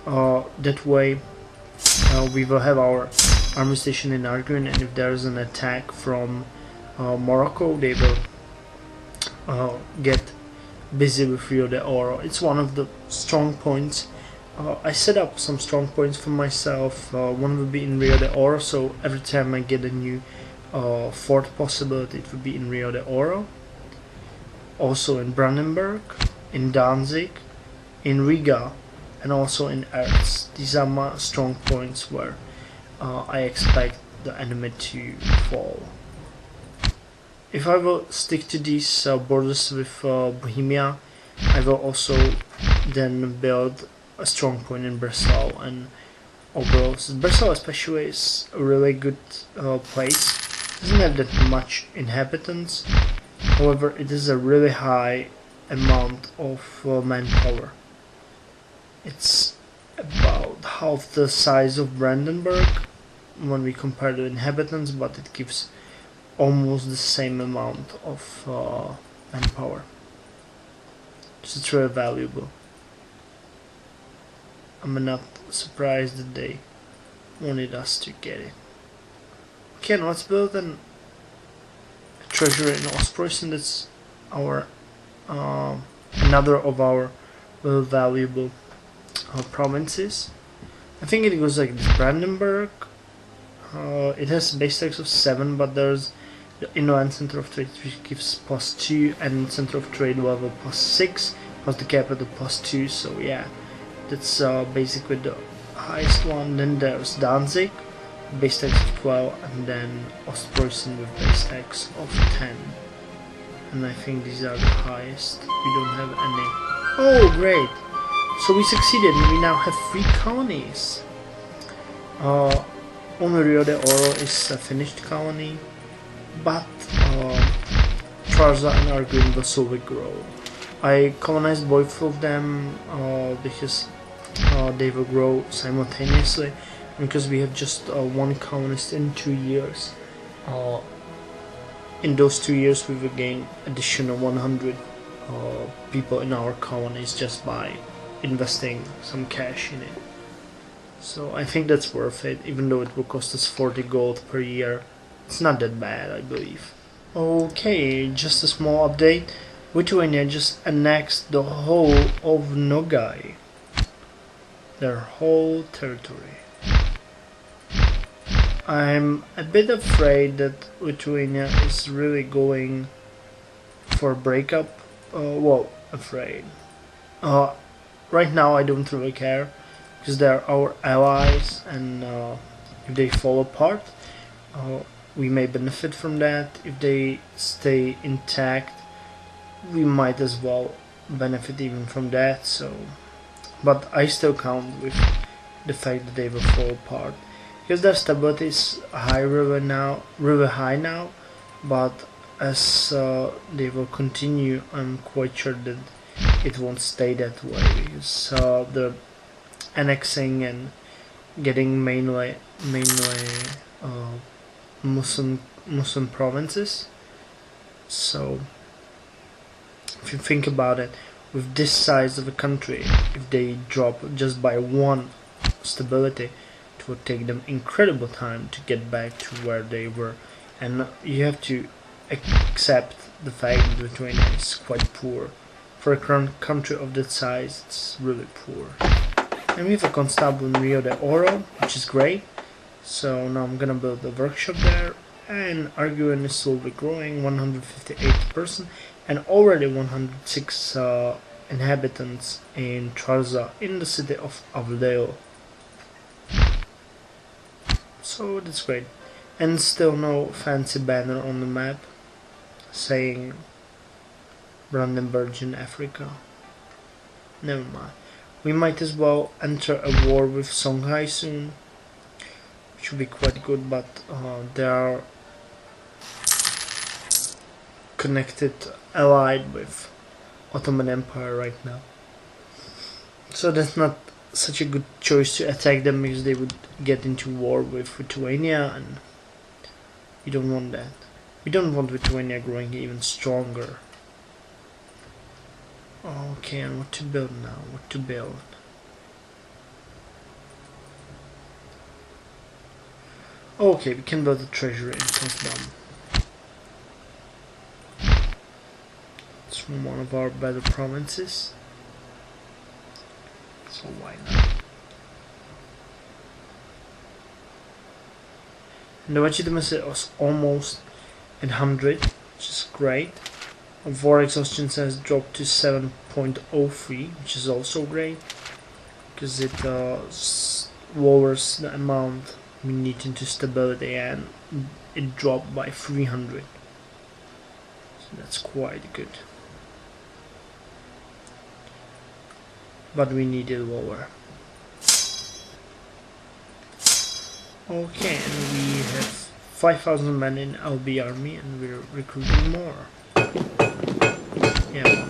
That way we will have our army station in Arguin, and if there is an attack from Morocco, they will get busy with Rio de Oro. It's one of the strong points. I set up some strong points for myself. One will be in Rio de Oro, so every time I get a new fort possibility, it will be in Rio de Oro. Also in Brandenburg, in Danzig, in Riga, and also in Erz. These are my strong points where I expect the enemy to fall. If I will stick to these borders with Bohemia, I will also then build a strong point in Breslau and Oberus. Breslau especially is a really good place. It doesn't have that much inhabitants, however it is a really high amount of manpower. It's about half the size of Brandenburg when we compare the inhabitants, but it gives almost the same amount of manpower. So it's really valuable. I'm not surprised that they wanted us to get it. Okay, now let's build a treasury in Ostpreußen. That's our another of our very valuable provinces. I think it goes like this: Brandenburg. It has base tax of 7, but there's the inland center of trade which gives +2, and center of trade level +6, plus the capital +2. So yeah, that's basically the highest one. Then there's Danzig, base tax of 12, and then Ostpreußen with base tax of 10. And I think these are the highest. We don't have any. Oh great! So we succeeded, and we now have 3 colonies. Only Rio de Oro is a finished colony, but Trarza and Arguin will slowly grow. I colonized both of them because they will grow simultaneously, because we have just 1 colonist in 2 years. In those 2 years we will gain additional 100 people in our colonies just by investing some cash in it. So I think that's worth it, even though it will cost us 40 gold per year. It's not that bad, I believe. Okay, just a small update. Lithuania just annexed the whole of Nogai. Their whole territory. I'm a bit afraid that Lithuania is really going for a breakup. Well, afraid. Right now I don't really care, because they're our allies, and if they fall apart, we may benefit from that. If they stay intact, we might as well benefit even from that. So, but I still count with the fact that they will fall apart, because their stability is really high now. But as they will continue, I'm quite sure that it won't stay that way, because the annexing and getting mainly Muslim provinces. So if you think about it, with this size of a country, if they drop just by 1 stability, it would take them incredible time to get back to where they were. And you have to accept the fact that Lithuania is quite poor. For a country of that size, it's really poor. And we have a constable in Rio de Oro, which is great. So now I'm gonna build a workshop there, and Arguin is slowly growing, 158%, and already 106 inhabitants in Trarza, in the city of Avdeo. So that's great. And still no fancy banner on the map saying Brandenburg in Africa. Never mind. We might as well enter a war with Songhai soon, which would be quite good, but they are connected, allied with Ottoman Empire right now. So that's not such a good choice to attack them, because they would get into war with Lithuania, and we don't want that. We don't want Lithuania growing even stronger. Okay, and what to build now? What to build? Okay, we can build a treasury in Potsdam. It's from one of our better provinces. So why not? And the legitimacy was almost at 100, which is great. War exhaustion has dropped to 7.03, which is also great, because it lowers the amount we need into stability, and it dropped by 300. So that's quite good. But we need it lower. Okay, and we have 5,000 men in LB army, and we're recruiting more. Yeah.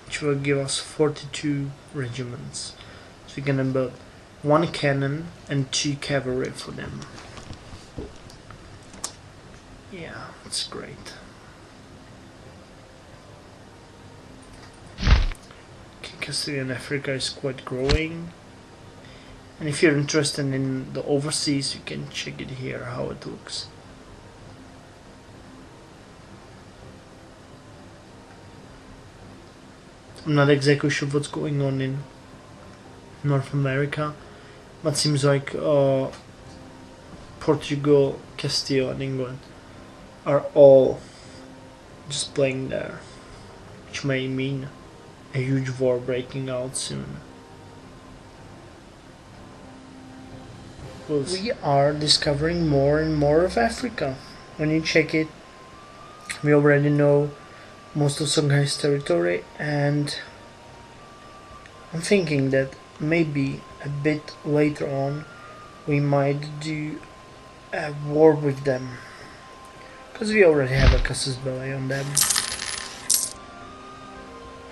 Which will give us 42 regiments. So we're gonna build 1 cannon and 2 cavalry for them. Yeah, that's great. Castilian Africa is quite growing, and if you're interested in the overseas, you can check it here how it looks. I'm not exactly sure what's going on in North America, but seems like Portugal, Castile and England are all just playing there, which may mean a huge war breaking out soon. We are discovering more and more of Africa. When you check it, we already know most of Songhai's territory, and I'm thinking that maybe a bit later on we might do a war with them, because we already have a casus belli on them.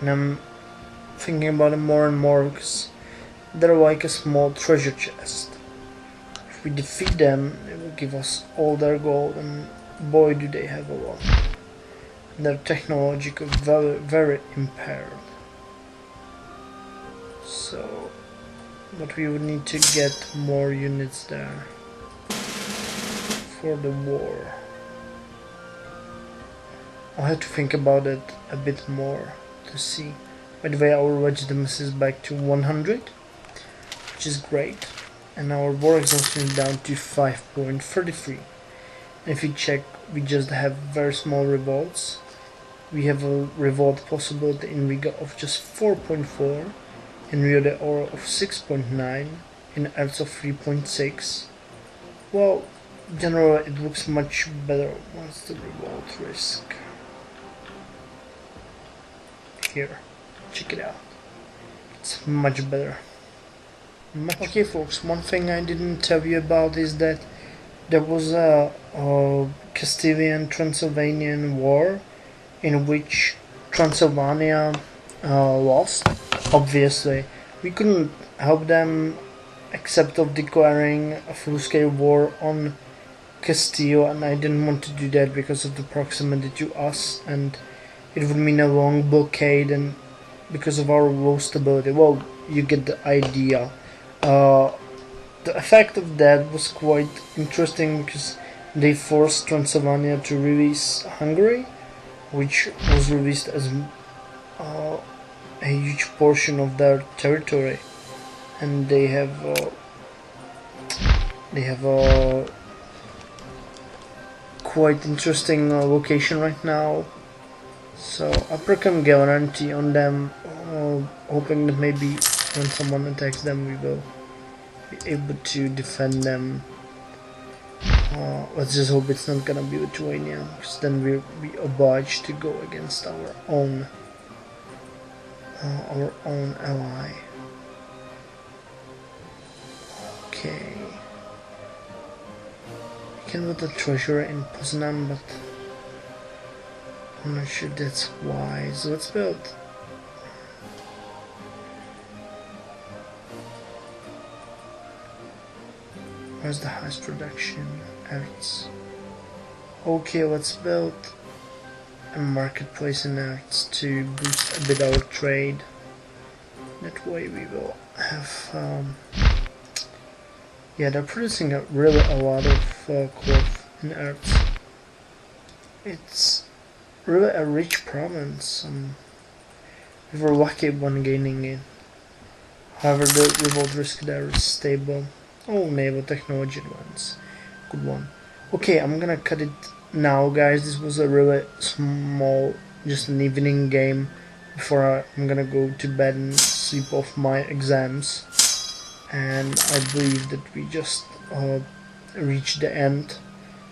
And I'm thinking about it more and more because they're like a small treasure chest. If we defeat them, it will give us all their gold, and boy do they have a lot. And they're technologically very, very impaired. So, but we would need to get more units there for the war. I'll have to think about it a bit more to see. By the way, our legitimacy is back to 100, which is great, and our war exhaustion is down to 5.33. And if you check, we just have very small revolts. We have a revolt possibility in Riga of just 4.4, in Rio de Oro of 6.9, in Erz of 3.6. Well, generally it looks much better. What's the revolt risk? Here, check it out. It's much better. Okay folks, one thing I didn't tell you about is that there was a Castilian-Transylvanian war in which Transylvania lost. Obviously, we couldn't help them except of declaring a full-scale war on Castile, and I didn't want to do that because of the proximity to us, and it would mean a long blockade, and because of our low stability. Well, you get the idea. The effect of that was quite interesting because they forced Transylvania to release Hungary, which was released as a huge portion of their territory, and they have a quite interesting location right now. So I put guarantee on them, hoping that maybe when someone attacks them we will be able to defend them. Let's just hope it's not gonna be Lithuania, because then we'll be obliged to go against our own ally. Okay. We can put the treasure in Poznan, but I'm not sure that's wise. So let's build. Where's the highest production? Erz. Okay, let's build a marketplace in Erz to boost a bit our trade. That way we will have Yeah, they're producing really a lot of cloth in Earth. It's really a rich province. We were lucky when gaining it. However, the revolt risk there is stable. Oh, naval technology advance. Good one. Okay, I'm gonna cut it now, guys. This was a really small, just an evening game before I'm gonna go to bed and sleep off my exams. And I believe that we just reached the end.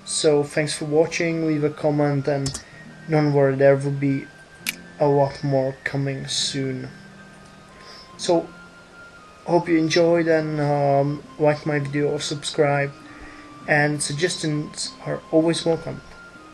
So thanks for watching, leave a comment, and don't worry, there will be a lot more coming soon. So hope you enjoyed, and like my video or subscribe, and suggestions are always welcome.